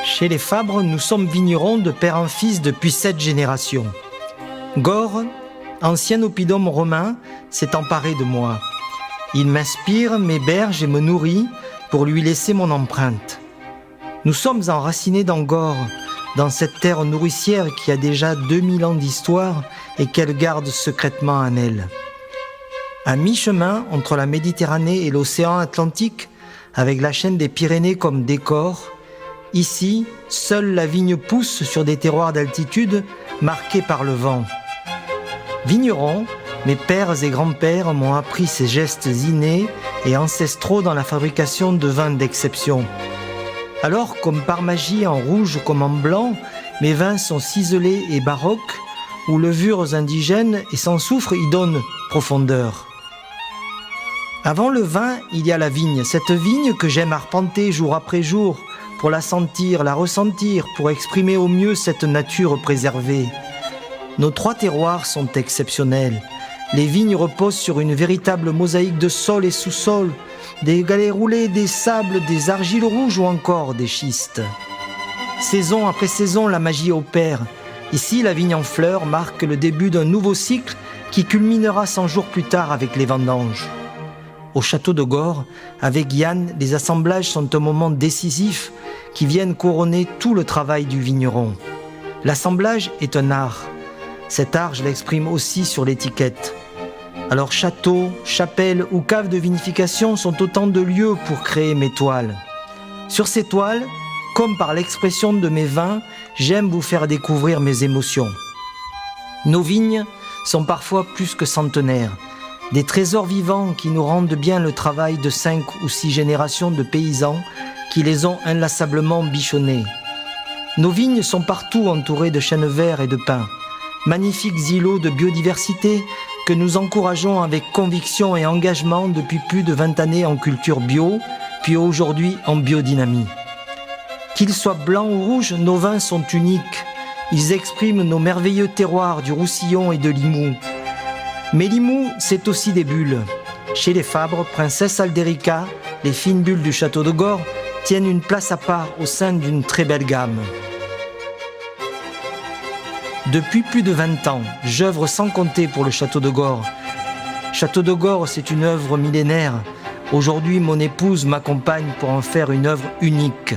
Chez les Fabre, nous sommes vignerons de père en fils depuis 7 générations. Gore, ancien oppidum romain, s'est emparé de moi. Il m'inspire, m'héberge et me nourrit pour lui laisser mon empreinte. Nous sommes enracinés dans Gore, dans cette terre nourricière qui a déjà 2000 ans d'histoire et qu'elle garde secrètement en elle. À mi-chemin entre la Méditerranée et l'océan Atlantique, avec la chaîne des Pyrénées comme décor, ici, seule la vigne pousse sur des terroirs d'altitude marqués par le vent. Vignerons, mes pères et grands-pères m'ont appris ces gestes innés et ancestraux dans la fabrication de vins d'exception. Alors, comme par magie, en rouge comme en blanc, mes vins sont ciselés et baroques, ou levures indigènes et sans soufre y donnent profondeur. Avant le vin, il y a la vigne, cette vigne que j'aime arpenter jour après jour, pour la sentir, la ressentir, pour exprimer au mieux cette nature préservée. Nos 3 terroirs sont exceptionnels. Les vignes reposent sur une véritable mosaïque de sol et sous-sol, des galets roulés, des sables, des argiles rouges ou encore des schistes. Saison après saison, la magie opère. Ici, la vigne en fleurs marque le début d'un nouveau cycle qui culminera 100 jours plus tard avec les vendanges. Au château de Gore, avec Yann, les assemblages sont un moment décisif qui viennent couronner tout le travail du vigneron. L'assemblage est un art. Cet art, je l'exprime aussi sur l'étiquette. Alors château, chapelle ou cave de vinification sont autant de lieux pour créer mes toiles. Sur ces toiles, comme par l'expression de mes vins, j'aime vous faire découvrir mes émotions. Nos vignes sont parfois plus que centenaires. Des trésors vivants qui nous rendent bien le travail de 5 ou 6 générations de paysans qui les ont inlassablement bichonnés. Nos vignes sont partout entourées de chênes verts et de pins, magnifiques îlots de biodiversité que nous encourageons avec conviction et engagement depuis plus de 20 années en culture bio, puis aujourd'hui en biodynamie. Qu'ils soient blancs ou rouges, nos vins sont uniques. Ils expriment nos merveilleux terroirs du Roussillon et de Limoux. Mais Limoux, c'est aussi des bulles. Chez les Fabre, Princesse Aldérica, les fines bulles du château de Gore tiennent une place à part au sein d'une très belle gamme. Depuis plus de 20 ans, j'œuvre sans compter pour le château de Gore. Château de Gore, c'est une œuvre millénaire. Aujourd'hui, mon épouse m'accompagne pour en faire une œuvre unique.